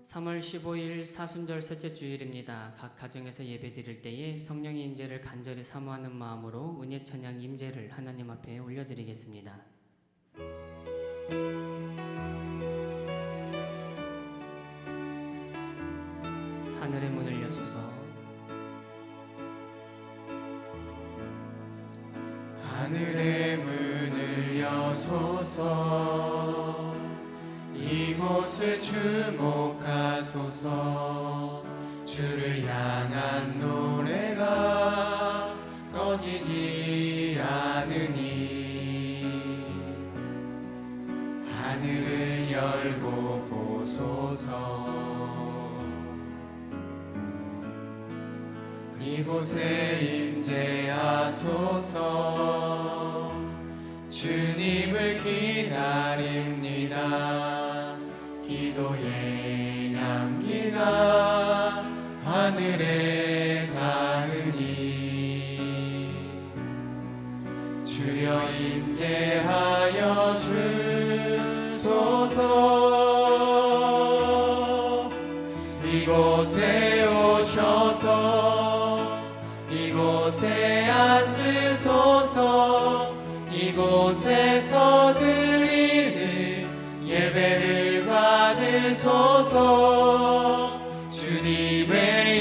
3월 15일 사순절 셋째 주일입니다. 각 가정에서 예배드릴 때에 성령의 임재를 간절히 사모하는 마음으로 은혜 찬양 임재를 하나님 앞에 올려드리겠습니다. 하늘의 문을 여소서. 하늘의 문을 여소서. 이곳을 주목하소서. 주를 향한 노래가 꺼지지 않으니 하늘을 열고 보소서. 이곳에 임재하소서. 주님을 기다립니다. 기도의 향기가 하늘에 닿으니 주여 임재하여 주소서. 이곳에 오셔서 이곳에 앉으소서. 이곳에서 드리는 예배를 받으소서. 주님의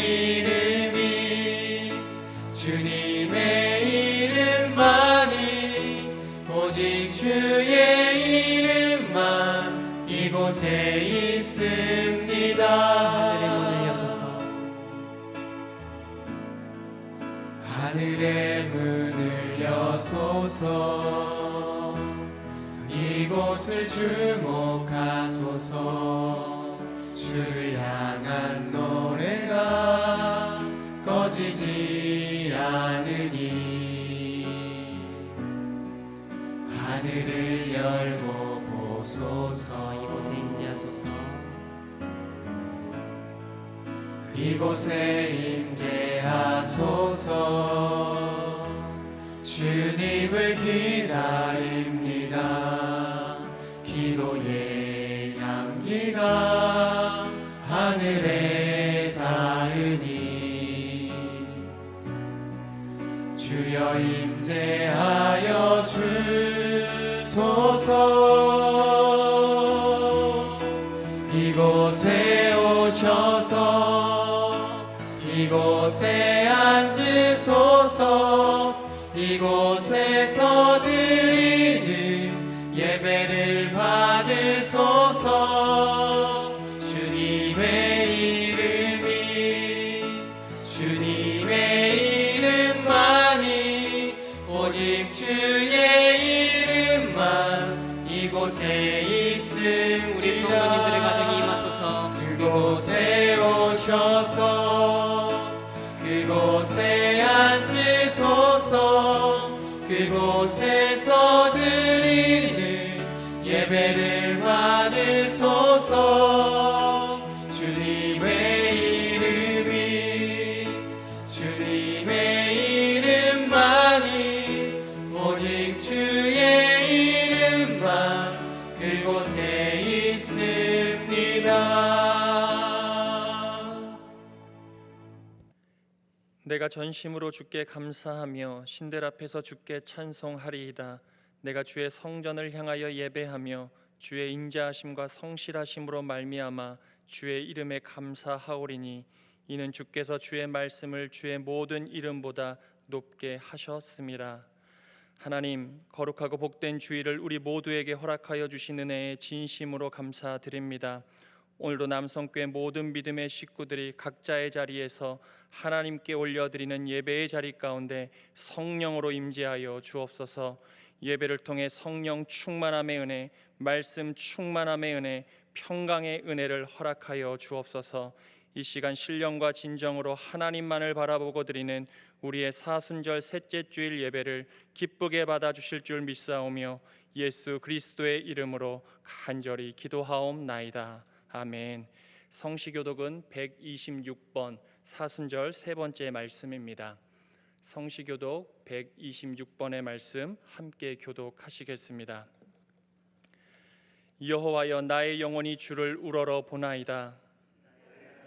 이름만이 오직 주의 이름만 이곳에 있습니다. 하늘의 문을 여소서. 하늘의 문을 여소서. 이곳을 주목하소서. 주를 향한 노래가 꺼지지 않으니 하늘을 열고 보소서. 이곳에 임재하소서. 이곳에 임재하소서. 주님을 기다립니다. 기도의 향기가 하늘에 닿으니 주여 임재하여 주소서. 이곳에 오셔서 이곳에 앉으소서. 이곳에서 드리는 예배를 받으소서. 주님의 이름만이 오직 주의 이름만 이곳에 있습니다. 우리 성도님들의 가정에 임하소서. 그곳에 오셔서 그곳에 앉으소서. 그곳에서 드리는 예배를 받으소서. 주님의 이름만이 오직 주의 이름만 그곳에 있습니다. 내가 전심으로 주께 감사하며 신들 앞에서 주께 찬송하리이다. 내가 주의 성전을 향하여 예배하며 주의 인자하심과 성실하심으로 말미암아 주의 이름에 감사하오리니 이는 주께서 주의 말씀을 주의 모든 이름보다 높게 하셨음이라. 하나님, 거룩하고 복된 주일을 우리 모두에게 허락하여 주신 은혜에 진심으로 감사드립니다. 오늘도 남성교회 모든 믿음의 식구들이 각자의 자리에서 하나님께 올려드리는 예배의 자리 가운데 성령으로 임재하여 주옵소서. 예배를 통해 성령 충만함의 은혜, 말씀 충만함의 은혜, 평강의 은혜를 허락하여 주옵소서. 이 시간 신령과 진정으로 하나님만을 바라보고 드리는 우리의 사순절 셋째 주일 예배를 기쁘게 받아주실 줄 믿사오며 예수 그리스도의 이름으로 간절히 기도하옵나이다. 아멘. 성시교독은 126번 사순절 세 번째 말씀입니다. 성시교독 126번의 말씀 함께 교독하시겠습니다. 여호와여, 나의 영혼이 주를 우러러 보나이다.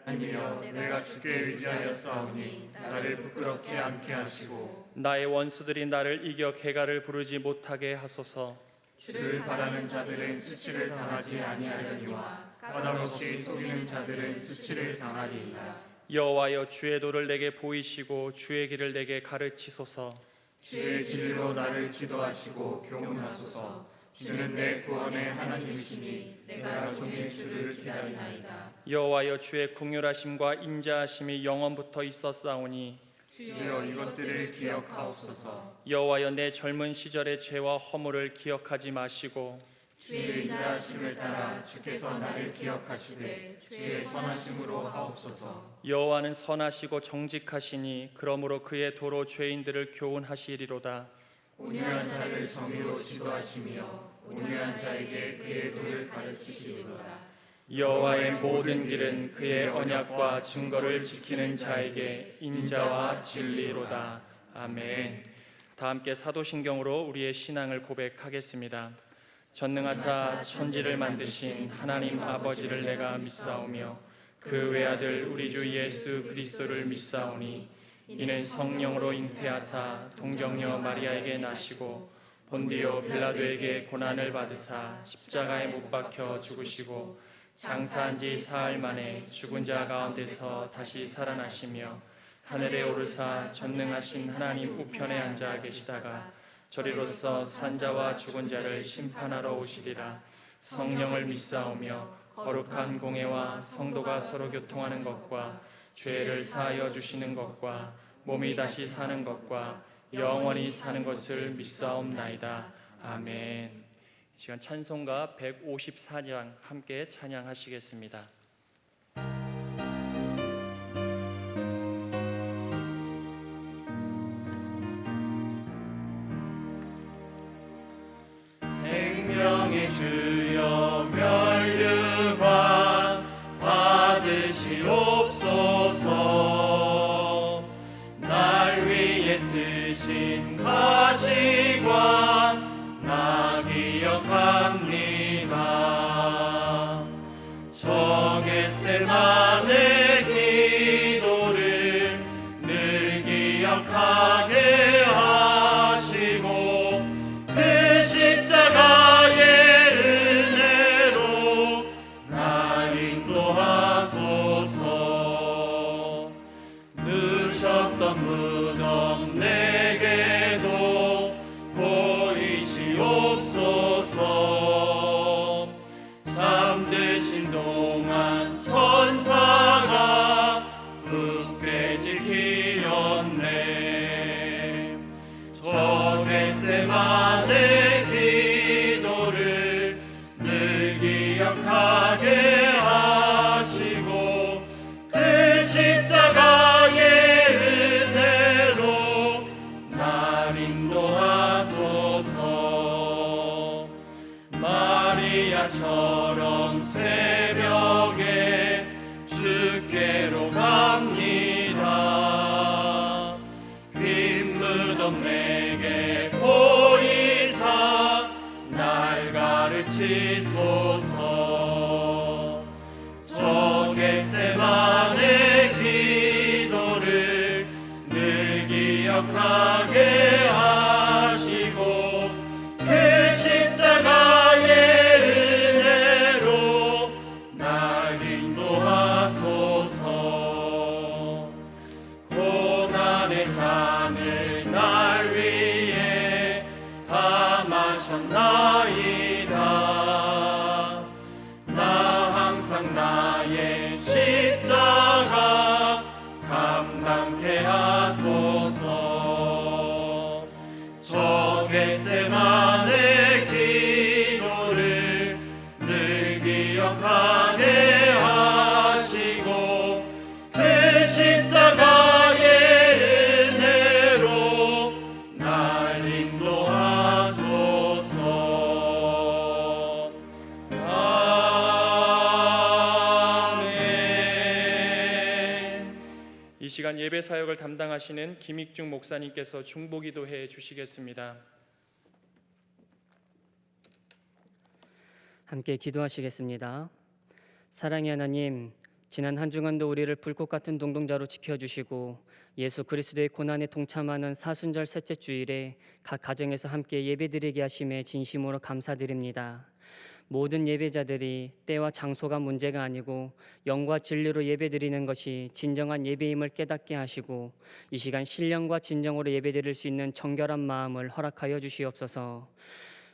하나님이여 내가 주께 의지하였사오니 나를 부끄럽지 않게 하시고 나의 원수들이 나를 이겨 개가를 부르지 못하게 하소서. 주를 바라는 자들은 수치를 당하지 아니하려니와 까닭없이 속이는 자들은 수치를 당하리이다. 여호와여 주의 도를 내게 보이시고 주의 길을 내게 가르치소서. 주의 진리로 나를 지도하시고 교훈하소서. 주는 내 구원의 하나님이시니 내가 종일 주를 기다리나이다. 여호와여 주의 긍휼하심과 인자하심이 영원부터 있었사오니 주여 이것들을 기억하옵소서. 여호와여 내 젊은 시절의 죄와 허물을 기억하지 마시고 주의 인자하심을 따라 주께서 나를 기억하시되 주의 선하심으로 하옵소서. 여호와는 선하시고 정직하시니 그러므로 그의 도로 죄인들을 교훈하시리로다. 온유한 자를 정의로 지도하시며 온유한 자에게 그의 도를 가르치시리로다. 여호와의 모든 길은 그의 언약과 증거를 지키는 자에게 인자와 진리로다. 아멘. 다 함께 사도신경으로 우리의 신앙을 고백하겠습니다. 전능하사 천지를 만드신 하나님 아버지를 내가 믿사오며 그 외아들 우리 주 예수 그리스도를 믿사오니 이는 성령으로 잉태하사 동정녀 마리아에게 나시고 본디오 빌라도에게 고난을 받으사 십자가에 못 박혀 죽으시고 장사한 지 사흘 만에 죽은 자 가운데서 다시 살아나시며 하늘에 오르사 전능하신 하나님 우편에 앉아 계시다가 저리로서 산자와 죽은 자를 심판하러 오시리라. 성령을 믿사오며 거룩한 공회와 성도가 서로 교통하는 것과 죄를 사하여 주시는 것과 몸이 다시 사는 것과 영원히 사는 것을 믿사옵나이다. 아멘. 이 시간 찬송가 154장 함께 찬양하시겠습니다. 생명의 주여 면류관 받으시옵소서. 날 위해 쓰신 가시관 나 기억합니다. 저 겟세마네 기도를 늘 기억하게 하시고 그 십자가의 은혜로 날 인도하소서. 누셨던 무덤 내게도 보이시옵소서. 잠드신 동안 천사가 굳게 지키었네. 저 겟세마네 기도를 늘 기억하게 하시고 그 십자가의 은혜로 날 인도하소서. 마리아처럼 새벽에 주께로 갑니다. 빈 무덤 내게 보이사 날 가르치소서. 저 겟세마네 기도를 늘 기억하게 하시고 그 십자가의 은혜로 날 인도하소서. 고난의 잔을 날 위해 다 마셨나이다. 나 항상 나의 십자가 감당케 하소서. 저 겟세마네 기도를 늘 기억하게 하시고 그 십자가의 은혜로 날 인도하소서. 아멘. 이 시간 예배 사역을 담당하시는 김익중 목사님께서 중보기도해 주시겠습니다. 함께 기도하시겠습니다. 사랑의 하나님, 지난 한 주간도 우리를 불꽃 같은 동동자로 지켜주시고 예수 그리스도의 고난에 동참하는 사순절 셋째 주일에 각 가정에서 함께 예배드리게 하심에 진심으로 감사드립니다. 모든 예배자들이 때와 장소가 문제가 아니고 영과 진리로 예배드리는 것이 진정한 예배임을 깨닫게 하시고 이 시간 신령과 진정으로 예배드릴 수 있는 정결한 마음을 허락하여 주시옵소서.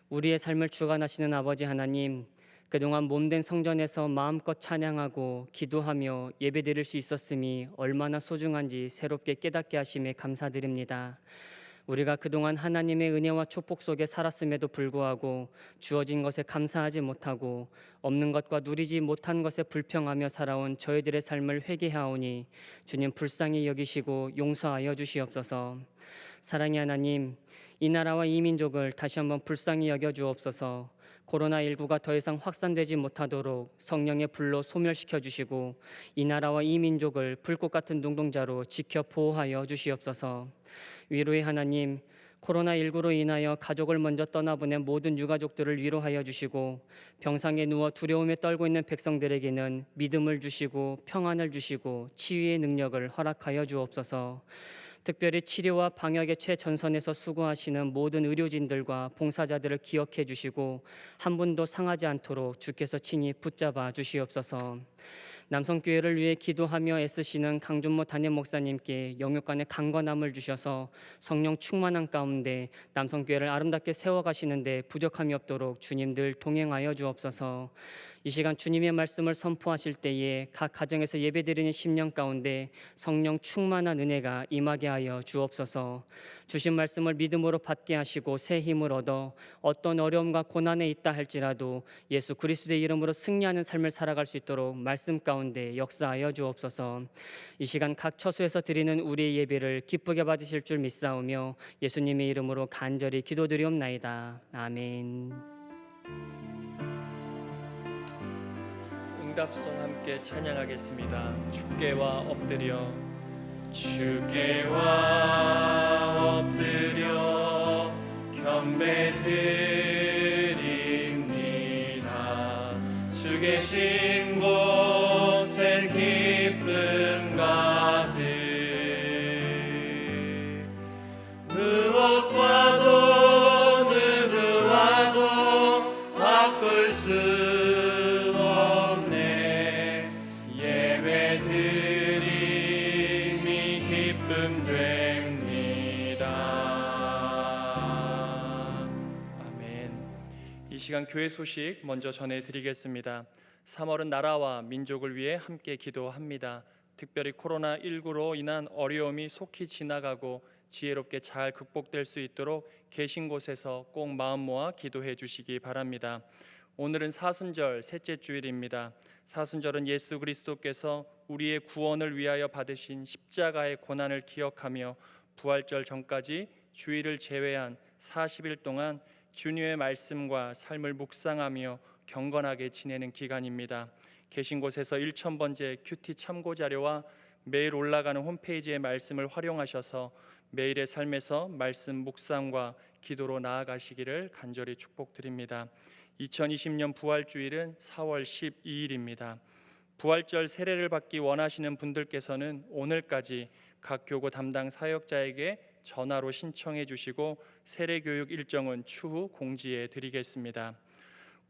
우리의 삶을 주관하시는 아버지 하나님, 그동안 몸된 성전에서 마음껏 찬양하고 기도하며 예배드릴 수 있었음이 얼마나 소중한지 새롭게 깨닫게 하심에 감사드립니다. 우리가 그동안 하나님의 은혜와 축복 속에 살았음에도 불구하고 주어진 것에 감사하지 못하고 없는 것과 누리지 못한 것에 불평하며 살아온 저희들의 삶을 회개하오니 주님 불쌍히 여기시고 용서하여 주시옵소서. 사랑의 하나님, 이 나라와 이 민족을 다시 한번 불쌍히 여겨 주옵소서. 코로나19가 더 이상 확산되지 못하도록 성령의 불로 소멸시켜 주시고 이 나라와 이 민족을 불꽃 같은 눈동자로 지켜 보호하여 주시옵소서. 위로의 하나님, 코로나19로 인하여 가족을 먼저 떠나보낸 모든 유가족들을 위로하여 주시고 병상에 누워 두려움에 떨고 있는 백성들에게는 믿음을 주시고 평안을 주시고 치유의 능력을 허락하여 주옵소서. 특별히 치료와 방역의 최전선에서 수고하시는 모든 의료진들과 봉사자들을 기억해 주시고 한 분도 상하지 않도록 주께서 친히 붙잡아 주시옵소서. 남성교회를 위해 기도하며 애쓰시는 강준모 담임 목사님께 영육간의 강건함을 주셔서 성령 충만한 가운데 남성교회를 아름답게 세워가시는데 부족함이 없도록 주님 늘 동행하여 주옵소서. 이 시간 주님의 말씀을 선포하실 때에 각 가정에서 예배드리는 심령 가운데 성령 충만한 은혜가 임하게 하여 주옵소서. 주신 말씀을 믿음으로 받게 하시고 새 힘을 얻어 어떤 어려움과 고난에 있다 할지라도 예수 그리스도의 이름으로 승리하는 삶을 살아갈 수 있도록 말씀 가운데 역사하여 주옵소서. 이 시간 각 처소에서 드리는 우리의 예배를 기쁘게 받으실 줄 믿사오며 예수님의 이름으로 간절히 기도드리옵나이다. 아멘. 응답송 함께 찬양하겠습니다. 주께와 엎드려 엎드려 경배드립니다. 주 계신 곳엔 기쁨 가득 무엇과도 누구와도 바꿀 수 없네. 예배드림이 기쁨 됩니다. 아멘. 이 시간 교회 소식 먼저 전해드리겠습니다. 3월은 나라와 민족을 위해 함께 기도합니다. 특별히 코로나19로 인한 어려움이 속히 지나가고 지혜롭게 잘 극복될 수 있도록 계신 곳에서 꼭 마음 모아 기도해 주시기 바랍니다. 오늘은 사순절 셋째 주일입니다. 사순절은 예수 그리스도께서 우리의 구원을 위하여 받으신 십자가의 고난을 기억하며 부활절 전까지 주일을 제외한 40일 동안 주님의 말씀과 삶을 묵상하며 경건하게 지내는 기간입니다. 계신 곳에서 1000번째 큐티 참고 자료와 매일 올라가는 홈페이지의 말씀을 활용하셔서 매일의 삶에서 말씀 묵상과 기도로 나아가시기를 간절히 축복드립니다. 2020년 부활주일은 4월 12일입니다. 부활절 세례를 받기 원하시는 분들께서는 오늘까지 각 교구 담당 사역자에게 전화로 신청해 주시고 세례 교육 일정은 추후 공지해 드리겠습니다.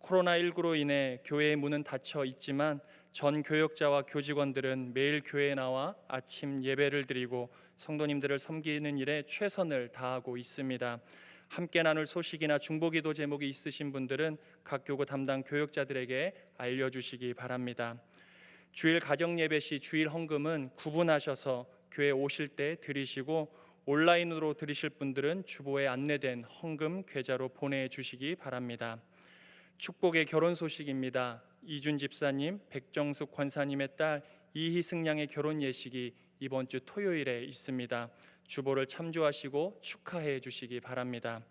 코로나19로 인해 교회의 문은 닫혀 있지만 전 교역자와 교직원들은 매일 교회에 나와 아침 예배를 드리고 성도님들을 섬기는 일에 최선을 다하고 있습니다. 함께 나눌 소식이나 중보기도 제목이 있으신 분들은 각 교구 담당 교역자들에게 알려주시기 바랍니다. 주일 가정예배 시 주일 헌금은 구분하셔서 교회 오실 때 드리시고 온라인으로 드리실 분들은 주보에 안내된 헌금 계좌로 보내주시기 바랍니다. 축복의 결혼 소식입니다. 이준 집사님, 백정숙 권사님의 딸 이희승 양의 결혼 예식이 이번 주 토요일에 있습니다. 주보를 참조하시고 축하해 주시기 바랍니다.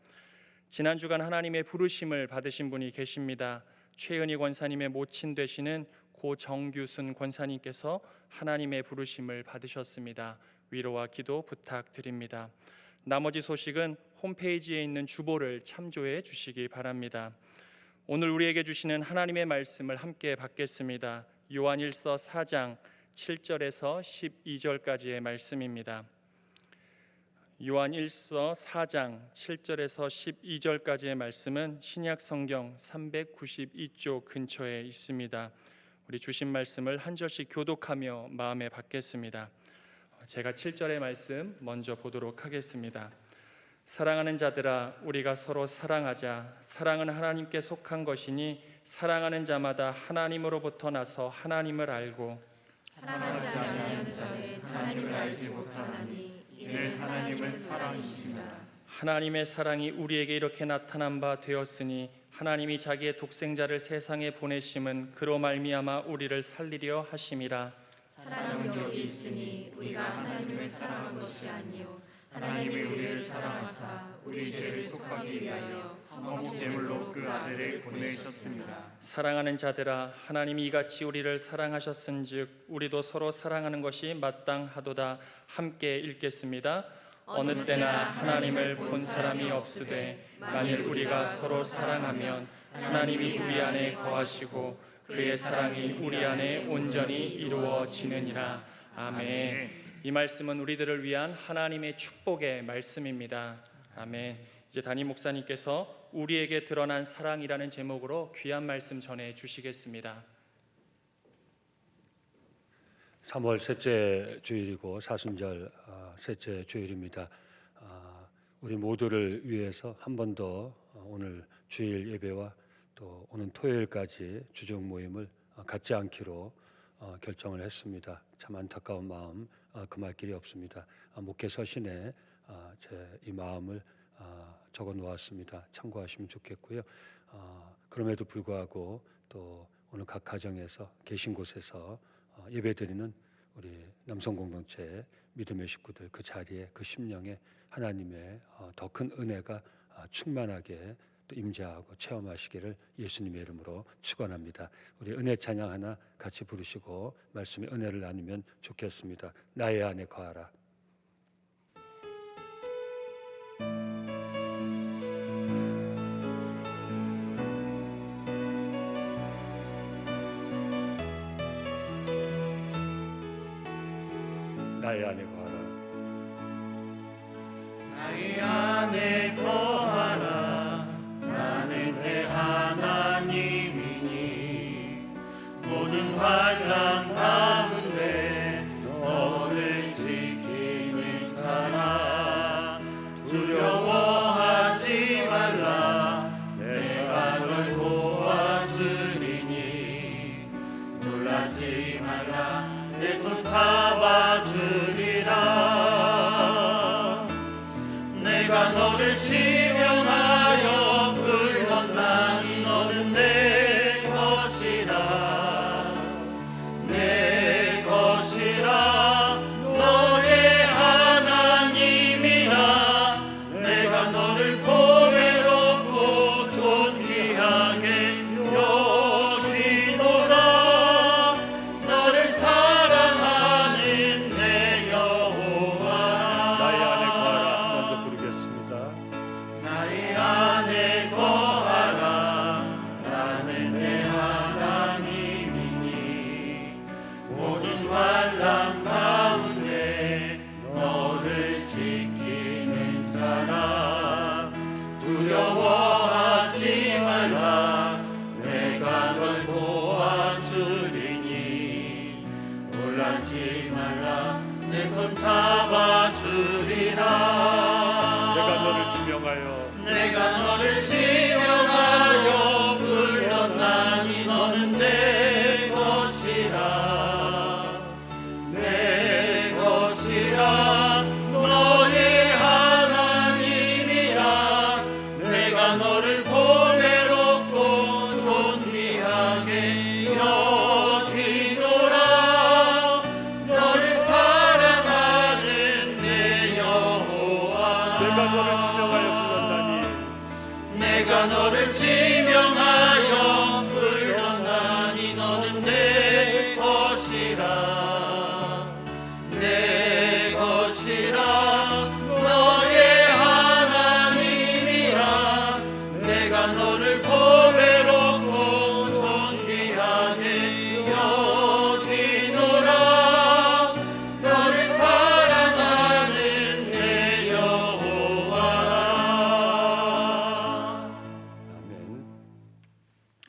지난 주간 하나님의 부르심을 받으신 분이 계십니다. 최은희 권사님의 모친 되시는 고정규순 권사님께서 하나님의 부르심을 받으셨습니다. 위로와 기도 부탁드립니다. 나머지 소식은 홈페이지에 있는 주보를 참조해 주시기 바랍니다. 오늘 우리에게 주시는 하나님의 말씀을 함께 받겠습니다. 요한일서 4장 7절에서 12절까지의 말씀입니다. 요한일서 4장 7절에서 12절까지의 말씀은 신약 성경 392쪽 근처에 있습니다. 우리 주신 말씀을 한 절씩 교독하며 마음에 받겠습니다. 제가 7절의 말씀 먼저 보도록 하겠습니다. 사랑하는 자들아, 우리가 서로 사랑하자. 사랑은 하나님께 속한 것이니 사랑하는 자마다 하나님으로부터 나서 하나님을 알고 사랑하지 아니하는 자는 하나님을 알지 못하나니 이는 하나님은 사랑이시니라. 하나님의 사랑이 우리에게 이렇게 나타난 바 되었으니 하나님이 자기의 독생자를 세상에 보내심은 그로 말미암아 우리를 살리려 하심이라. 사랑은 여기 있으니 우리가 하나님을 사랑한 것이 아니요 하나님이 우리를 사랑하사 우리 죄를 속하기 위하여 한국 제물로 그 아들을 보내셨습니다. 사랑하는 자들아, 하나님이 이같이 우리를 사랑하셨은즉 우리도 서로 사랑하는 것이 마땅하도다. 함께 읽겠습니다. 어느 때나 하나님을 본 사람이 없으되 만일 우리가 서로 사랑하면 하나님이 우리 안에 거하시고 그의 사랑이 우리 안에 온전히 이루어지느니라. 아멘. 이 말씀은 우리들을 위한 하나님의 축복의 말씀입니다. 아멘. 이제 담임 목사님께서 우리에게 드러난 사랑이라는 제목으로 귀한 말씀 전해 주시겠습니다. 3월 셋째 주일이고 사순절 셋째 주일입니다. 우리 모두를 위해서 한 번 더 오늘 주일 예배와 또 오는 토요일까지 주종 모임을 갖지 않기로 결정을 했습니다. 참 안타까운 마음 금할 길이 없습니다. 목회 서신에 제 이 마음을 적어 놓았습니다. 참고하시면 좋겠고요. 그럼에도 불구하고 또 오늘 각 가정에서 계신 곳에서 예배드리는 우리 남성 공동체 믿음의 식구들 그 자리에 그 심령에 하나님의 더 큰 은혜가 충만하게 또 임재하고 체험하시기를 예수님의 이름으로 축원합니다. 우리 은혜 찬양 하나 같이 부르시고 말씀의 은혜를 나누면 좋겠습니다. 나의 안에 거하라. 나의 안에 거하라. 나의 안에 거하라. 나는 내 하나님이니 모든 환난 가운데 너를 지키는 자라. 두려워하지 말라. 내가 널 도와주리니 놀라지 말라. 내 손 잡아주리라. 내가 너를 지명하여 불렀나니 너는 내 것이라. 내 것이라. 너의 하나님이라. 내가 너를 보배롭고 존귀하게 여기노라. 너를 사랑하는 내 여호와라. 나의 안에 거하라. 먼저 부르겠습니다. 나의 안에 거하라. 나는 내 하나님이니 모든 환난 가운데 너를 지키는 자라. 두려워하지 말라. 내가 널 도와주리니 놀라지 말라. 내 손 잡아주리라. 내가 너를 지명하여 내가 너를 지명하여 불렀나니 너는 내 것이라. 내 것이라. 너의 하나님이라. 내가 너를 보배롭고 존귀하게 여기노라. 너를 사랑하는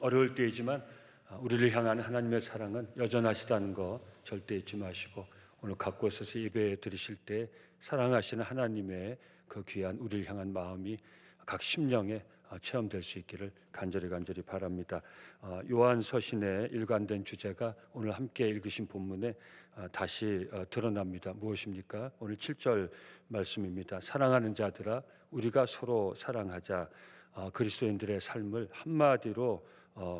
어려울 때이지만 우리를 향한 하나님의 사랑은 여전하시다는 거 절대 잊지 마시고 오늘 갖고 있어서 예배 드리실 때 사랑하시는 하나님의 그 귀한 우리를 향한 마음이 각 심령에 체험될 수 있기를 간절히 바랍니다. 요한 서신의 일관된 주제가 오늘 함께 읽으신 본문에 다시 드러납니다. 무엇입니까? 오늘 7절 말씀입니다. 사랑하는 자들아 우리가 서로 사랑하자. 그리스도인들의 삶을 한마디로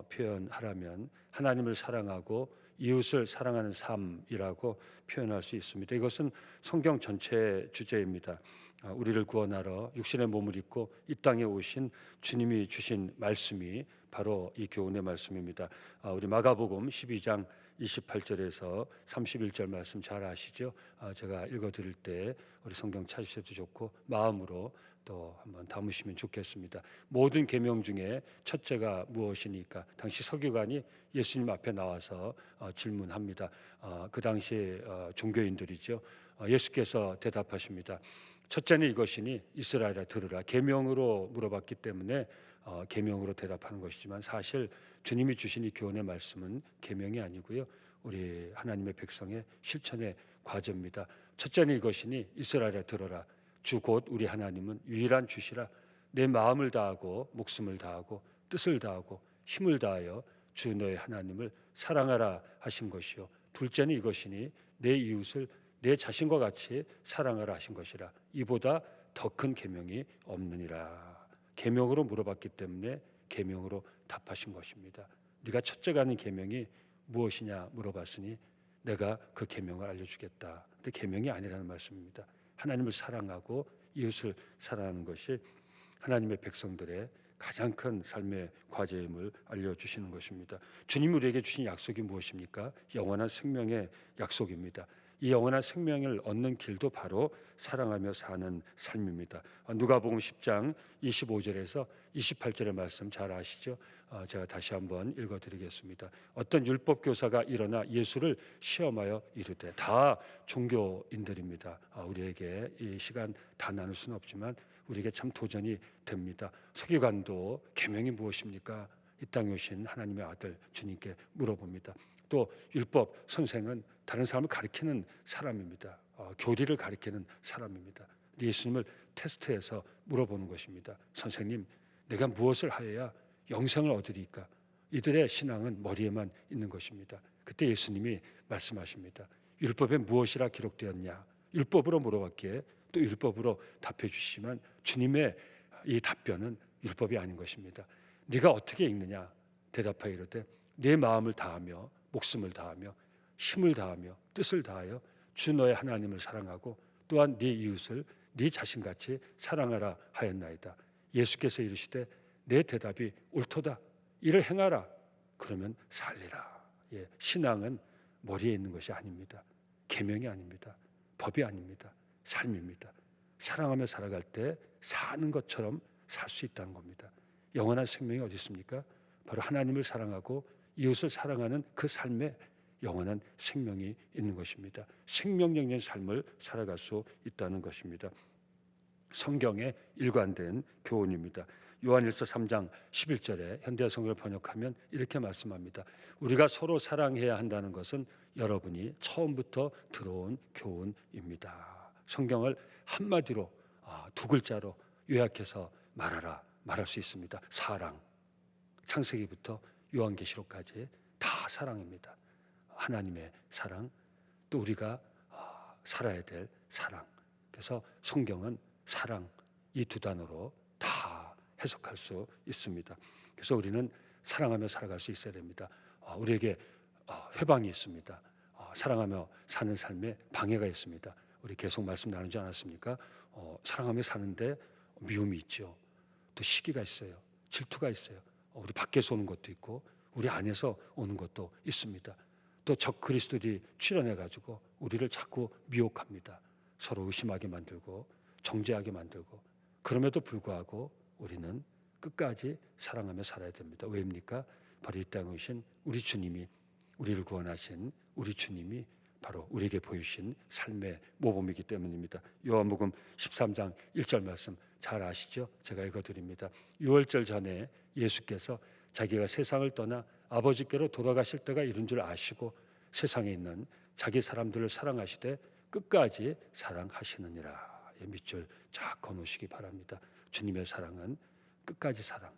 표현하라면 하나님을 사랑하고 이웃을 사랑하는 삶이라고 표현할 수 있습니다. 이것은 성경 전체 주제입니다. 우리를 구원하러 육신의 몸을 입고 이 땅에 오신 주님이 주신 말씀이 바로 이 교훈의 말씀입니다. 우리 마가복음 12장 28절에서 31절 말씀 잘 아시죠? 제가 읽어드릴 때 우리 성경 찾으셔도 좋고 마음으로 또 한번 담으시면 좋겠습니다. 모든 계명 중에 첫째가 무엇이니까? 당시 서기관이 예수님 앞에 나와서 질문합니다. 그 당시 종교인들이죠. 예수께서 대답하십니다. 첫째는 이것이니 이스라엘아 들으라. 계명으로 물어봤기 때문에 계명으로 대답하는 것이지만 사실 주님이 주신 이 교훈의 말씀은 계명이 아니고요. 우리 하나님의 백성의 실천의 과제입니다. 첫째는 이것이니 이스라엘아 들어라. 주 곧 우리 하나님은 유일한 주시라. 내 마음을 다하고 목숨을 다하고 뜻을 다하고 힘을 다하여 주 너의 하나님을 사랑하라 하신 것이요. 둘째는 이것이니 내 이웃을 내 자신과 같이 사랑하라 하신 것이라. 이보다 더 큰 계명이 없느니라. 계명으로 물어봤기 때문에 계명으로 답하신 것입니다. 네가 첫째가 하는 계명이 무엇이냐 물어봤으니 내가 그 계명을 알려주겠다. 근데 계명이 아니라는 말씀입니다. 하나님을 사랑하고 이웃을 사랑하는 것이 하나님의 백성들의 가장 큰 삶의 과제임을 알려주시는 것입니다. 주님이 우리에게 주신 약속이 무엇입니까? 영원한 생명의 약속입니다. 이 영원한 생명을 얻는 길도 바로 사랑하며 사는 삶입니다. 누가복음 10장 25절에서 28절의 말씀 잘 아시죠? 제가 다시 한번 읽어드리겠습니다. 어떤 율법 교사가 일어나 예수를 시험하여 이르되, 다 종교인들입니다. 우리에게 이 시간 다 나눌 수는 없지만 우리에게 참 도전이 됩니다. 서기관도 계명이 무엇입니까? 이 땅에 오신 하나님의 아들 주님께 물어봅니다. 또 율법 선생은 다른 사람을 가리키는 사람입니다. 교리를 가리키는 사람입니다. 예수님을 테스트해서 물어보는 것입니다. 선생님, 내가 무엇을 하여야 영생을 얻으리까? 이들의 신앙은 머리에만 있는 것입니다. 그때 예수님이 말씀하십니다. 율법에 무엇이라 기록되었냐? 율법으로 물어봤기에 또 율법으로 답해 주시지만 주님의 이 답변은 율법이 아닌 것입니다. 네가 어떻게 읽느냐? 대답하여 이르되 내 마음을 다하며 목숨을 다하며 힘을 다하며 뜻을 다하여 주 너의 하나님을 사랑하고 또한 네 이웃을 네 자신같이 사랑하라 하였나이다. 예수께서 이르시되 내 대답이 옳도다. 이를 행하라. 그러면 살리라. 신앙은 머리에 있는 것이 아닙니다. 계명이 아닙니다. 법이 아닙니다. 삶입니다. 사랑하며 살아갈 때 사는 것처럼 살 수 있다는 겁니다. 영원한 생명이 어디 있습니까? 바로 하나님을 사랑하고 이웃을 사랑하는 그 삶에 영원한 생명이 있는 것입니다. 생명력의 삶을 살아갈 수 있다는 것입니다. 성경의 일관된 교훈입니다. 요한일서 3장 11절에 현대어 성경을 번역하면 이렇게 말씀합니다. 우리가 서로 사랑해야 한다는 것은 여러분이 처음부터 들어온 교훈입니다. 성경을 한마디로 두 글자로 요약해서 말할 수 있습니다. 사랑. 창세기부터 요한계시록까지 다 사랑입니다. 하나님의 사랑, 또 우리가 살아야 될 사랑. 그래서 성경은 사랑, 이 두 단어로 다 해석할 수 있습니다. 그래서 우리는 사랑하며 살아갈 수 있어야 됩니다. 우리에게 회방이 있습니다. 사랑하며 사는 삶에 방해가 있습니다. 우리 계속 말씀 나누지 않았습니까? 사랑하며 사는데 미움이 있죠. 또 시기가 있어요. 질투가 있어요. 우리 밖에서 오는 것도 있고 우리 안에서 오는 것도 있습니다. 또 적 그리스도들이 출현해가지고 우리를 자꾸 미혹합니다. 서로 의심하게 만들고 정죄하게 만들고, 그럼에도 불구하고 우리는 끝까지 사랑하며 살아야 됩니다. 왜입니까? 바로 이 땅에 오신 우리 주님이, 우리를 구원하신 우리 주님이 바로 우리에게 보이신 삶의 모범이기 때문입니다. 요한복음 13장 1절 말씀 잘 아시죠? 제가 읽어드립니다. 유월절 전에 예수께서 자기가 세상을 떠나 아버지께로 돌아가실 때가 이른 줄 아시고 세상에 있는 자기 사람들을 사랑하시되 끝까지 사랑하시느니라. 밑줄 쫙 거놓으시기 바랍니다. 주님의 사랑은 끝까지 사랑,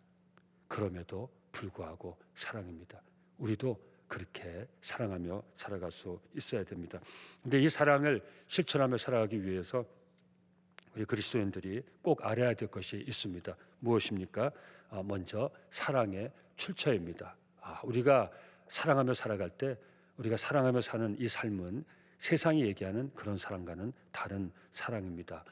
그럼에도 불구하고 사랑입니다. 우리도 그렇게 사랑하며 살아갈 수 있어야 됩니다. 근데 이 사랑을 실천하며 살아가기 위해서 우리 그리스도인들이 꼭 알아야 될 것이 있습니다. 무엇입니까? 먼저 사랑의 출처입니다. 우리가 사랑하며 살아갈 때 우리가 사랑하며 사는 이 삶은 세상이 얘기하는 그런 사랑과는 다른 사랑입니다.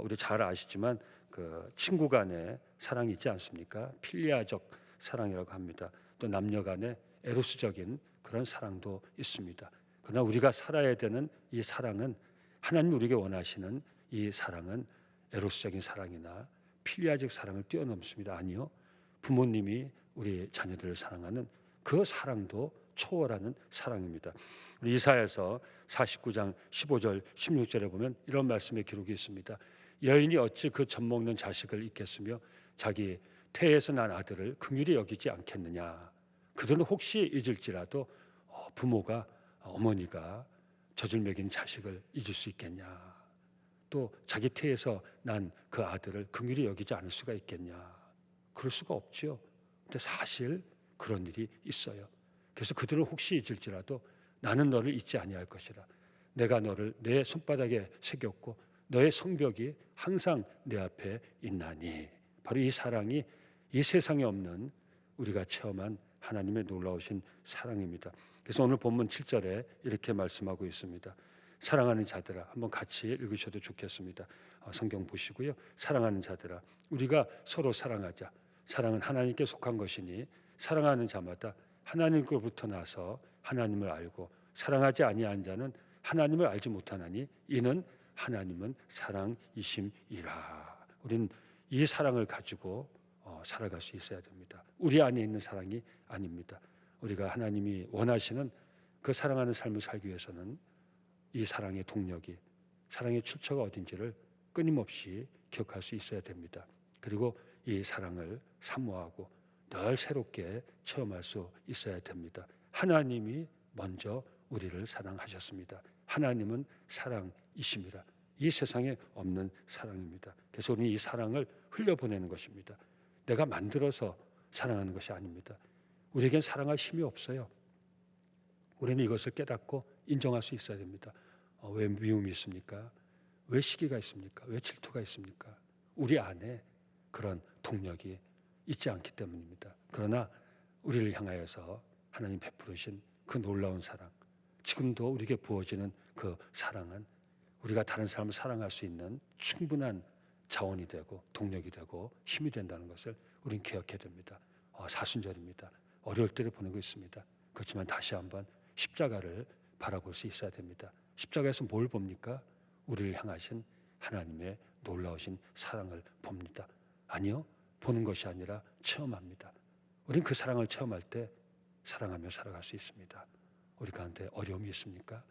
우리 잘 아시지만 그 친구 간의 사랑이 있지 않습니까? 필리아적 사랑이라고 합니다. 또 남녀 간의 에로스적인 그런 사랑도 있습니다. 그러나 우리가 살아야 되는 이 사랑은, 하나님 우리에게 원하시는 이 사랑은 에로스적인 사랑이나 필리아적 사랑을 뛰어넘습니다. 아니요, 부모님이 우리 자녀들을 사랑하는 그 사랑도 초월하는 사랑입니다. 우리 이사야서 49장 15절 16절에 보면 이런 말씀의 기록이 있습니다. 여인이 어찌 그 젖먹는 자식을 잊겠으며 자기 태에서 난 아들을 긍휼히 여기지 않겠느냐. 그들은 혹시 잊을지라도 부모가, 어머니가 젖을 먹인 자식을 잊을 수 있겠냐. 또 자기 태에서 난 그 아들을 긍휼히 여기지 않을 수가 있겠냐. 그럴 수가 없지요. 근데 사실 그런 일이 있어요. 그래서 그들은 혹시 잊을지라도 나는 너를 잊지 아니할 것이라. 내가 너를 내 손바닥에 새겼고 너의 성벽이 항상 내 앞에 있나니. 바로 이 사랑이 이 세상에 없는 우리가 체험한 하나님의 놀라우신 사랑입니다. 그래서 오늘 본문 7절에 이렇게 말씀하고 있습니다. 사랑하는 자들아, 한번 같이 읽으셔도 좋겠습니다. 성경 보시고요. 사랑하는 자들아, 우리가 서로 사랑하자. 사랑은 하나님께 속한 것이니 사랑하는 자마다 하나님께로부터 나서 하나님을 알고 사랑하지 아니한 자는 하나님을 알지 못하나니 이는 하나님은 사랑이심이라. 우리는 이 사랑을 가지고 살아갈 수 있어야 됩니다. 우리 안에 있는 사랑이 아닙니다. 우리가 하나님이 원하시는 그 사랑하는 삶을 살기 위해서는 이 사랑의 동력이, 사랑의 출처가 어딘지를 끊임없이 기억할 수 있어야 됩니다. 그리고 이 사랑을 사모하고 늘 새롭게 체험할 수 있어야 됩니다. 하나님이 먼저 우리를 사랑하셨습니다. 하나님은 사랑이심이라. 이 세상에 없는 사랑입니다. 그래서 우리는 이 사랑을 흘려보내는 것입니다. 내가 만들어서 사랑하는 것이 아닙니다. 우리에겐 사랑할 힘이 없어요. 우리는 이것을 깨닫고 인정할 수 있어야 됩니다. 왜 미움이 있습니까? 왜 시기가 있습니까? 왜 질투가 있습니까? 우리 안에 그런 동력이 있지 않기 때문입니다. 그러나 우리를 향하여서 하나님 베푸르신 그 놀라운 사랑, 지금도 우리에게 부어지는 그 사랑은 우리가 다른 사람을 사랑할 수 있는 충분한 자원이 되고 동력이 되고 힘이 된다는 것을 우리는 기억해야 됩니다. 사순절입니다. 어려울 때를 보내고 있습니다. 그렇지만 다시 한번 십자가를 바라볼 수 있어야 됩니다. 십자가에서 뭘 봅니까? 우리를 향하신 하나님의 놀라우신 사랑을 봅니다. 아니요, 보는 것이 아니라 체험합니다. 우리는 그 사랑을 체험할 때 사랑하며 살아갈 수 있습니다. 우리 가운데 어려움이 있습니까?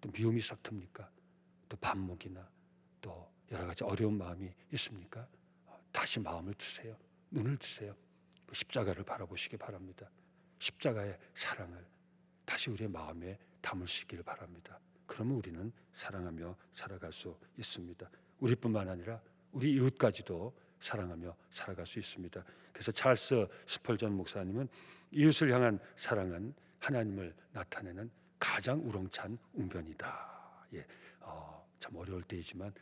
또 미움이 싹틉니까? 또 반목이나 또 여러 가지 어려운 마음이 있습니까? 다시 마음을 드세요. 눈을 드세요. 그 십자가를 바라보시기 바랍니다. 십자가의 사랑을 다시 우리의 마음에 담으시기를 바랍니다. 그러면 우리는 사랑하며 살아갈 수 있습니다. 우리뿐만 아니라 우리 이웃까지도 사랑하며 살아갈 수 있습니다. 그래서 찰스 스펄전 목사님은 이웃을 향한 사랑은 하나님을 나타내는 가장 우렁찬 웅변이다. 참 어려울 때이지만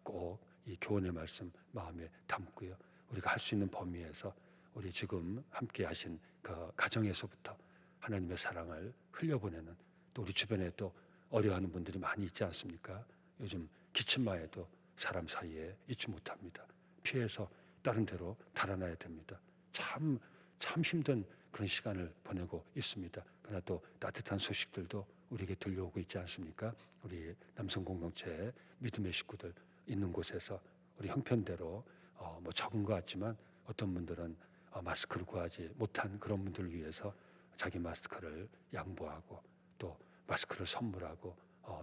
꼭 이 교훈의 말씀 마음에 담고요. 우리가 할 수 있는 범위에서 우리 지금 함께 하신 그 가정에서부터 하나님의 사랑을 흘려보내는, 또 우리 주변에 또 어려워하는 분들이 많이 있지 않습니까? 요즘 기침마에도 사람 사이에 있지 못합니다. 피해서 다른 데로 달아나야 됩니다. 참 힘든 그런 시간을 보내고 있습니다. 그러나 또 따뜻한 소식들도 우리에게 들려오고 있지 않습니까? 우리 남성 공동체 믿음의 식구들 있는 곳에서 우리 형편대로 적은 것 같지만 어떤 분들은 마스크를 구하지 못한 그런 분들을 위해서 자기 마스크를 양보하고 또 마스크를 선물하고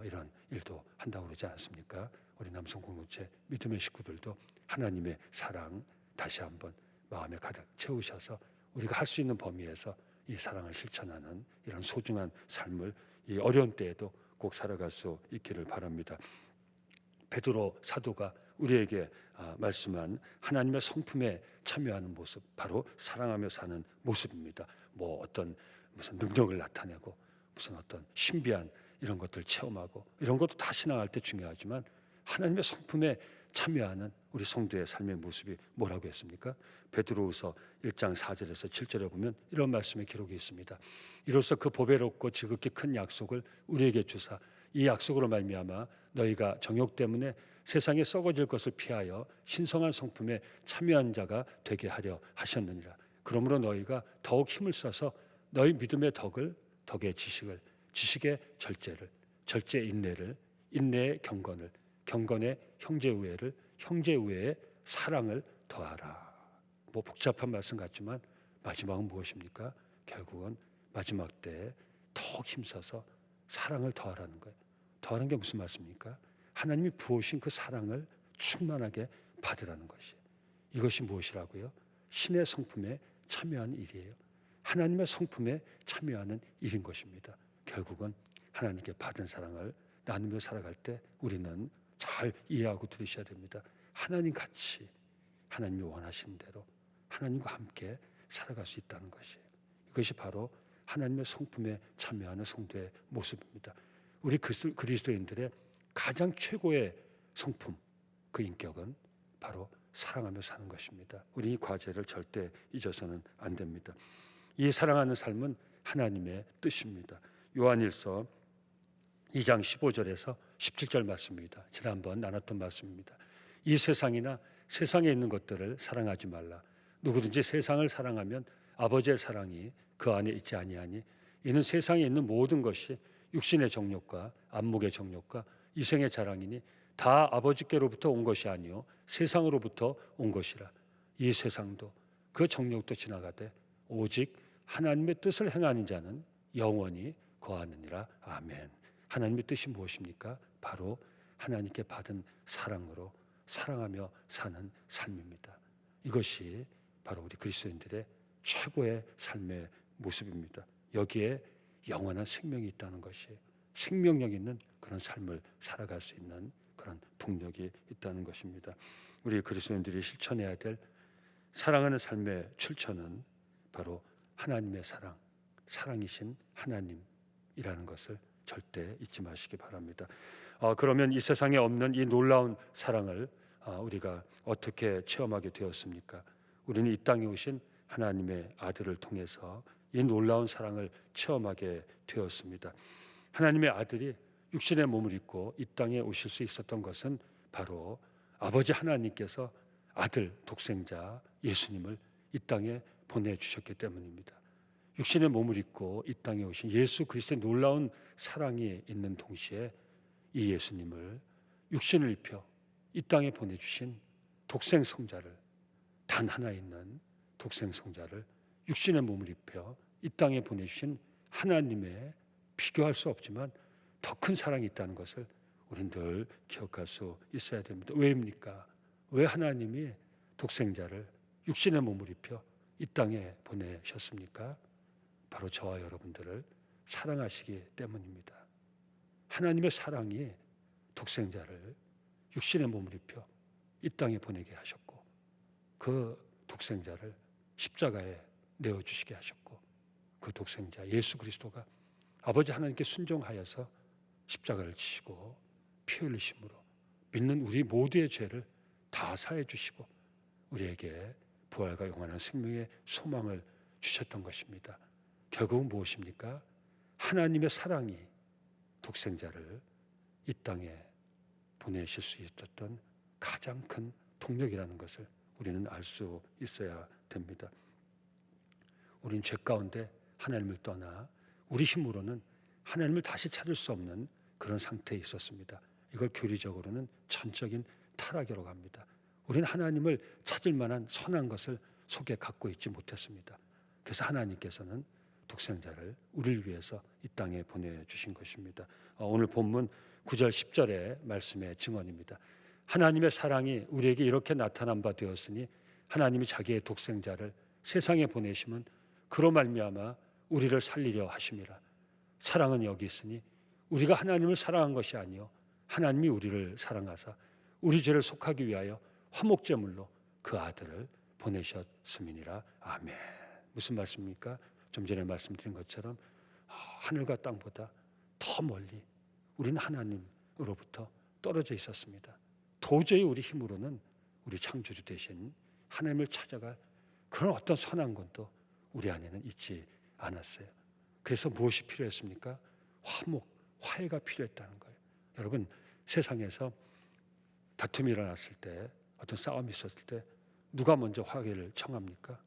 이런 일도 한다고 그러지 않습니까? 우리 남성 공동체 믿음의 식구들도 하나님의 사랑 다시 한번 마음에 가득 채우셔서 우리가 할 수 있는 범위에서 이 사랑을 실천하는 이런 소중한 삶을 이 어려운 때에도 꼭 살아갈 수 있기를 바랍니다. 베드로 사도가 우리에게 말씀한 하나님의 성품에 참여하는 모습, 바로 사랑하며 사는 모습입니다. 무슨 능력을 나타내고 무슨 어떤 신비한 이런 것들 체험하고 이런 것도 다 신앙할 때 중요하지만 하나님의 성품에 참여하는 우리 성도의 삶의 모습이 뭐라고 했습니까? 베드로후서 1장 4절에서 7절에 보면 이런 말씀의 기록이 있습니다. 이로써 그 보배롭고 지극히 큰 약속을 우리에게 주사 이 약속으로 말미암아 너희가 정욕 때문에 세상에 썩어질 것을 피하여 신성한 성품에 참여한 자가 되게 하려 하셨느니라. 그러므로 너희가 더욱 힘을 써서 너희 믿음의 덕의 지식을, 지식의 절제를, 절제의 인내를, 인내의 경건을, 경건의 형제우애를, 형제우애의 사랑을 더하라. 복잡한 말씀 같지만 마지막은 무엇입니까? 결국은 마지막 때 더욱 힘써서 사랑을 더하라는 거예요. 더하는 게 무슨 말씀입니까? 하나님이 부으신 그 사랑을 충만하게 받으라는 것이에요. 이것이 무엇이라고요? 신의 성품에 참여하는 일이에요. 하나님의 성품에 참여하는 일인 것입니다. 결국은 하나님께 받은 사랑을 나누며 살아갈 때 우리는 잘 이해하고 들으셔야 됩니다. 하나님 같이 하나님이 원하시는 대로 하나님과 함께 살아갈 수 있다는 것이에요. 이것이 바로 하나님의 성품에 참여하는 성도의 모습입니다. 우리 그리스도인들의 가장 최고의 성품, 그 인격은 바로 사랑하며 사는 것입니다. 우리 이 과제를 절대 잊어서는 안 됩니다. 이 사랑하는 삶은 하나님의 뜻입니다. 요한일서 2장 15절에서 17절 말씀입니다. 지난번 나눴던 말씀입니다. 이 세상이나 세상에 있는 것들을 사랑하지 말라. 누구든지 세상을 사랑하면 아버지의 사랑이 그 안에 있지 아니하니 이는 세상에 있는 모든 것이 육신의 정욕과 안목의 정욕과 이생의 자랑이니 다 아버지께로부터 온 것이 아니요 세상으로부터 온 것이라. 이 세상도 그 정욕도 지나가되 오직 하나님의 뜻을 행하는 자는 영원히 거하느니라. 아멘. 하나님의 뜻이 무엇입니까? 바로 하나님께 받은 사랑으로 사랑하며 사는 삶입니다. 이것이 바로 우리 그리스도인들의 최고의 삶의 모습입니다. 여기에 영원한 생명이 있다는 것이 생명력 있는 그런 삶을 살아갈 수 있는 그런 동력이 있다는 것입니다. 우리 그리스도인들이 실천해야 될 사랑하는 삶의 출처는 바로 하나님의 사랑이신 하나님이라는 것을 절대 잊지 마시기 바랍니다. 그러면 이 세상에 없는 이 놀라운 사랑을 우리가 어떻게 체험하게 되었습니까? 우리는 이 땅에 오신 하나님의 아들을 통해서 이 놀라운 사랑을 체험하게 되었습니다. 하나님의 아들이 육신의 몸을 입고 이 땅에 오실 수 있었던 것은 바로 아버지 하나님께서 아들 독생자 예수님을 이 땅에 보내주셨기 때문입니다. 육신의 몸을 입고 이 땅에 오신 예수 그리스도의 놀라운 사랑이 있는 동시에 이 예수님을 육신을 입혀 이 땅에 보내주신 독생 성자를, 단 하나 있는 독생 성자를 육신의 몸을 입혀 이 땅에 보내주신 하나님의 비교할 수 없지만 더 큰 사랑이 있다는 것을 우리는 늘 기억할 수 있어야 됩니다. 왜입니까? 왜 하나님이 독생자를 육신의 몸을 입혀 이 땅에 보내셨습니까? 바로 저와 여러분들을 사랑하시기 때문입니다. 하나님의 사랑이 독생자를 육신의 몸을 입혀 이 땅에 보내게 하셨고 그 독생자를 십자가에 내어주시게 하셨고 그 독생자 예수 그리스도가 아버지 하나님께 순종하여서 십자가를 지시고 피 흘리심으로 믿는 우리 모두의 죄를 다 사해 주시고 우리에게 부활과 영원한 생명의 소망을 주셨던 것입니다. 결국은 무엇입니까? 하나님의 사랑이 독생자를 이 땅에 보내실 수 있었던 가장 큰 동력이라는 것을 우리는 알 수 있어야 됩니다. 우린 죄 가운데 하나님을 떠나 우리 힘으로는 하나님을 다시 찾을 수 없는 그런 상태에 있었습니다. 이걸 교리적으로는 전적인 타락이라고 합니다. 우리는 하나님을 찾을 만한 선한 것을 속에 갖고 있지 못했습니다. 그래서 하나님께서는 독생자를 우리를 위해서 이 땅에 보내주신 것입니다. 오늘 본문 9절 10절의 말씀의 증언입니다. 하나님의 사랑이 우리에게 이렇게 나타난 바 되었으니 하나님이 자기의 독생자를 세상에 보내심은 그로 말미암아 우리를 살리려 하심이라. 사랑은 여기 있으니 우리가 하나님을 사랑한 것이 아니요 하나님이 우리를 사랑하사 우리 죄를 속하기 위하여 화목제물로 그 아들을 보내셨음이니라. 아멘. 무슨 말씀입니까? 좀 전에 말씀드린 것처럼 하늘과 땅보다 더 멀리 우리는 하나님으로부터 떨어져 있었습니다. 도저히 우리 힘으로는 우리 창조주 되신 하나님을 찾아갈 그런 어떤 선한 것도 우리 안에는 있지 않았어요. 그래서 무엇이 필요했습니까? 화해가 필요했다는 거예요. 여러분, 세상에서 다툼이 일어났을 때, 어떤 싸움이 있었을 때 누가 먼저 화해를 청합니까?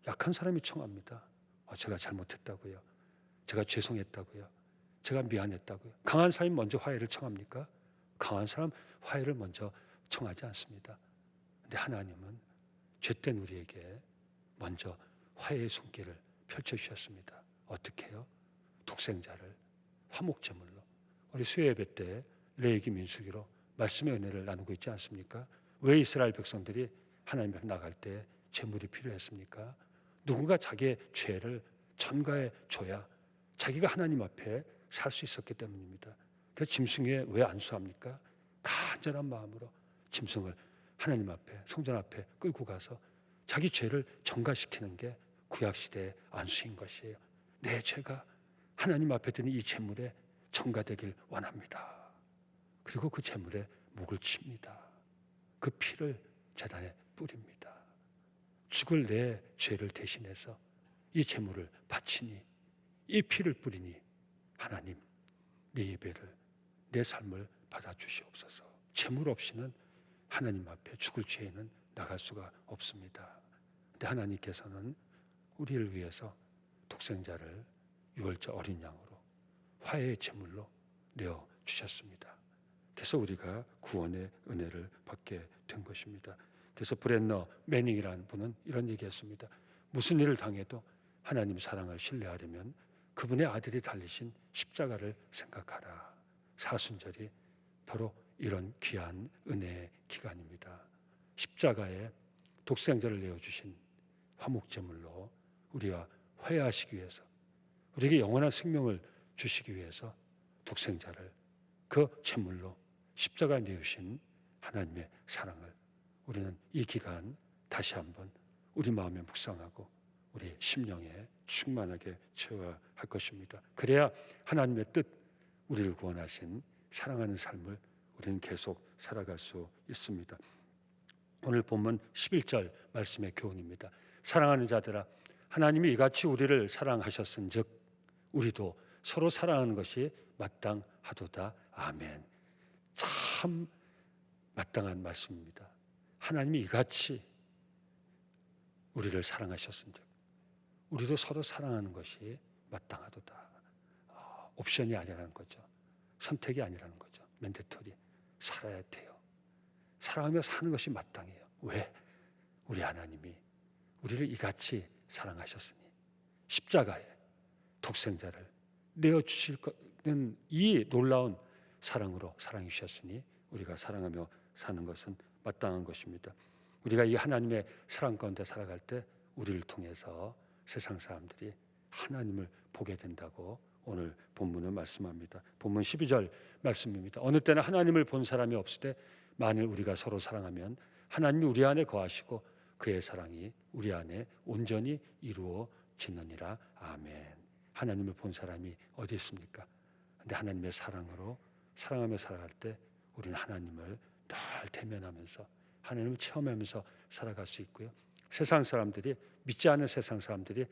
약한 사람이 청합니다. 제가 잘못했다고요. 제가 죄송했다고요. 제가 미안했다고요. 강한 사람이 먼저 화해를 청합니까? 강한 사람 화해를 먼저 청하지 않습니다. 근데 하나님은 죄된 우리에게 먼저 화해의 손길을 펼쳐주셨습니다. 어떻게 해요? 독생자를 화목제물로. 우리 수요예배 때 레위기 민수기로 말씀의 은혜를 나누고 있지 않습니까? 왜 이스라엘 백성들이 하나님 앞에 나갈 때 제물이 필요했습니까? 누군가 자기의 죄를 전가해 줘야 자기가 하나님 앞에 살 수 있었기 때문입니다. 그래서 짐승에 왜 안수합니까? 간절한 마음으로 짐승을 하나님 앞에, 성전 앞에 끌고 가서 자기 죄를 전가시키는 게 구약시대의 안수인 것이에요. 내 죄가 하나님 앞에 드는 이 제물에 전가되길 원합니다. 그리고 그 제물에 목을 칩니다. 그 피를 제단에 뿌립니다. 죽을 내 죄를 대신해서 이 제물을 바치니, 이 피를 뿌리니 하나님, 내 예배를, 내 삶을 받아주시옵소서. 제물 없이는 하나님 앞에 죽을 죄에는 나갈 수가 없습니다. 근데 하나님께서는 우리를 위해서 독생자를 유월절 어린 양으로 화해의 제물로 내어주셨습니다. 그래서 우리가 구원의 은혜를 받게 된 것입니다. 그래서 브랜너 매닝이라는 분은 이런 얘기했습니다. 무슨 일을 당해도 하나님 사랑을 신뢰하려면 그분의 아들이 달리신 십자가를 생각하라. 사순절이 바로 이런 귀한 은혜의 기간입니다. 십자가에 독생자를 내어주신 화목제물로 우리와 화해하시기 위해서, 우리에게 영원한 생명을 주시기 위해서 독생자를 그 제물로 십자가에 내주신 하나님의 사랑을 우리는 이 기간 다시 한번 우리 마음에 묵상하고 우리 심령에 충만하게 채워야 할 것입니다. 그래야 하나님의 뜻, 우리를 구원하신 사랑하는 삶을 우리는 계속 살아갈 수 있습니다. 오늘 본문 11절 말씀의 교훈입니다. 사랑하는 자들아, 하나님이 이같이 우리를 사랑하셨은즉 우리도 서로 사랑하는 것이 마땅하도다. 아멘. 참 마땅한 말씀입니다. 하나님이 이같이 우리를 사랑하셨은즉 우리도 서로 사랑하는 것이 마땅하도다. 옵션이 아니라는 거죠. 선택이 아니라는 거죠. 맨데토리. 살아야 돼요. 사랑하며 사는 것이 마땅해요. 왜? 우리 하나님이 우리를 이같이 사랑하셨으니 십자가에 독생자를 내어주실 것은 이 놀라운 사랑으로 사랑해 주셨으니 우리가 사랑하며 사는 것은 마땅한 것입니다. 우리가 이 하나님의 사랑 가운데 살아갈 때 우리를 통해서 세상 사람들이 하나님을 보게 된다고 오늘 본문은 말씀합니다. 본문 12절 말씀입니다. 어느 때는 하나님을 본 사람이 없을 때 만일 우리가 서로 사랑하면 하나님이 우리 안에 거하시고 그의 사랑이 우리 안에 온전히 이루어지느니라. 아멘. 하나님을 본 사람이 어디 있습니까? 근데 하나님의 사랑으로 사랑하며 살아갈 때 우리는 하나님을 늘 대면하면서 하나님을 체험하면서 살아갈 수 있고요. 세상 사람들이, 믿지 않는 세상 사람들이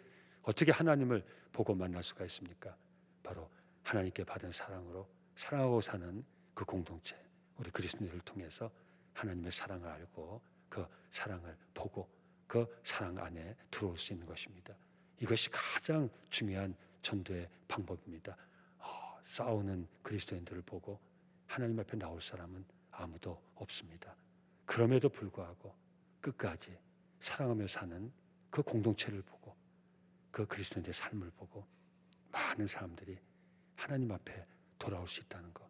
어떻게 하나님을 보고 만날 수가 있습니까? 바로 하나님께 받은 사랑으로 사랑하고 사는 그 공동체, 우리 그리스도인을 통해서 하나님의 사랑을 알고 그 사랑을 보고 그 사랑 안에 들어올 수 있는 것입니다. 이것이 가장 중요한 전도의 방법입니다. 싸우는 그리스도인들을 보고 하나님 앞에 나올 사람은 아무도 없습니다. 그럼에도 불구하고 끝까지 사랑하며 사는 그 공동체를 보고 그 그리스도인의 삶을 보고 많은 사람들이 하나님 앞에 돌아올 수 있다는 것,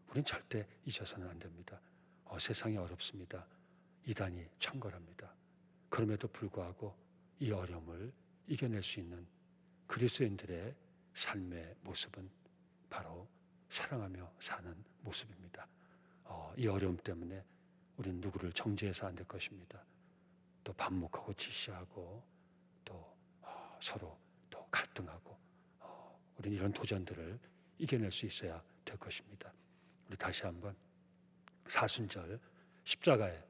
우리는 절대 잊어서는 안 됩니다. 세상이 어렵습니다. 이단이 창궐합니다. 그럼에도 불구하고 이 어려움을 이겨낼 수 있는 그리스도인들의 삶의 모습은 바로 사랑하며 사는 모습입니다. 이 어려움 때문에 우리는 누구를 정죄해서 안 될 것입니다. 또 반목하고 질시하고 또 서로 또 갈등하고 우리는 이런 도전들을 이겨낼 수 있어야 될 것입니다. 우리 다시 한번 사순절 십자가에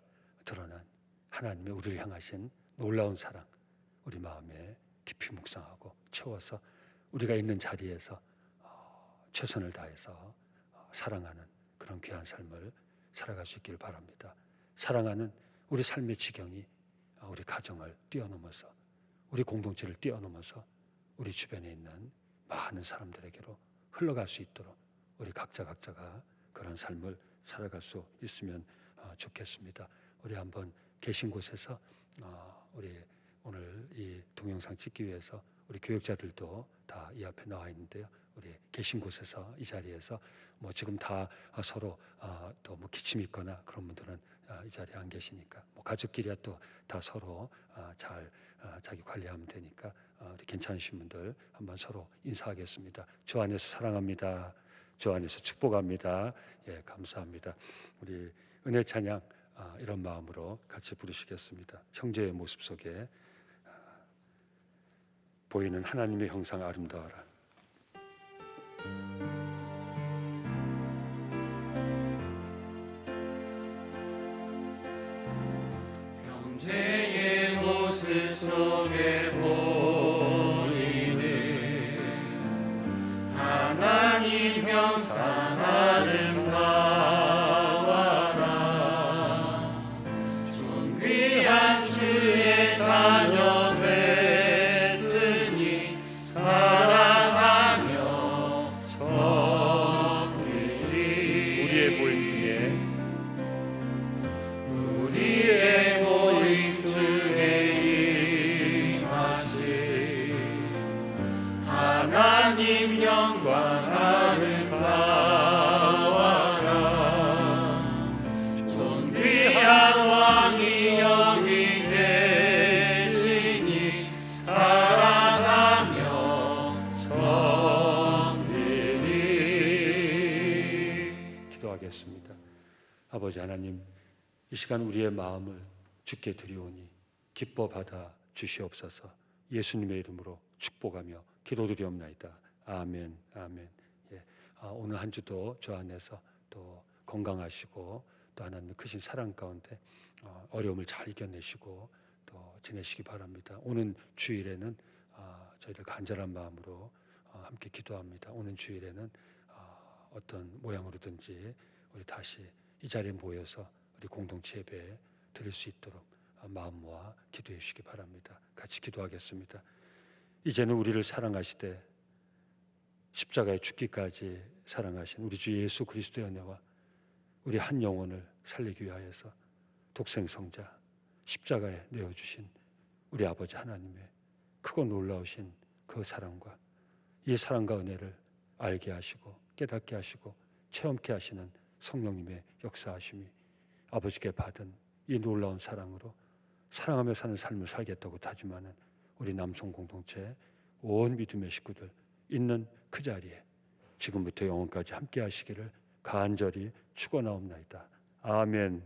드러난 하나님의 우리를 향하신 놀라운 사랑 우리 마음에 깊이 묵상하고 채워서 우리가 있는 자리에서 최선을 다해서 사랑하는 그런 귀한 삶을 살아갈 수 있기를 바랍니다. 사랑하는 우리 삶의 지경이 우리 가정을 뛰어넘어서 우리 공동체를 뛰어넘어서 우리 주변에 있는 많은 사람들에게로 흘러갈 수 있도록 우리 각자가 그런 삶을 살아갈 수 있으면 좋겠습니다. 우리 한번 계신 곳에서 우리 오늘 이 동영상 찍기 위해서 우리 교육자들도 다 이 앞에 나와 있는데요. 우리 계신 곳에서 이 자리에서 뭐 지금 다 서로 또 뭐 기침이 있거나 그런 분들은 이 자리에 안 계시니까 뭐 가족끼리야 또 다 서로 잘 자기 관리하면 되니까 우리 괜찮으신 분들 한번 서로 인사하겠습니다. 주 안에서 사랑합니다. 주 안에서 축복합니다. 예, 감사합니다. 우리 은혜 찬양 이런 마음으로 같이 부르시겠습니다. 형제의 모습 속에 보이는 하나님의 형상 아름다워라. 형제의 모습 속에 보이는 하나님 형상 아름다워라. 존귀한 주의 자녀 됐으니 사랑하며 섬기리. 우리의 모임 중에 하나님 영광 아름다워라. 존귀한 왕이 여기 계시니 사랑하며 섬기리. 기도하겠습니다. 아버지 하나님, 이 시간 우리의 마음을 주께 드리오니 기뻐 받아 주시옵소서. 예수님의 이름으로 축복하며 기도드리옵나이다. 아멘, 아멘. 예, 오늘 한 주도 주 안에서 또 건강하시고 또 하나님의 크신 사랑 가운데 어려움을 잘 이겨내시고 또 지내시기 바랍니다. 오는 주일에는 저희들 간절한 마음으로 함께 기도합니다. 오는 주일에는 어떤 모양으로든지 우리 다시 이 자리에 모여서 우리 공동체 예배 드릴 수 있도록 마음 모아 기도해 주시기 바랍니다. 같이 기도하겠습니다. 이제는 우리를 사랑하시되 십자가에 죽기까지 사랑하신 우리 주 예수 그리스도의 은혜와 우리 한 영혼을 살리기 위하여서 독생성자 십자가에 내어주신 우리 아버지 하나님의 크고 놀라우신 그 사랑과 이 사랑과 은혜를 알게 하시고 깨닫게 하시고 체험케 하시는 성령님의 역사하심이 아버지께 받은 이 놀라운 사랑으로 사랑하며 사는 삶을 살겠다고 다짐하는 우리 남성 공동체 온 믿음의 식구들 있는 그 자리에 지금부터 영원까지 함께 하시기를 간절히 축원하옵나이다. 아멘.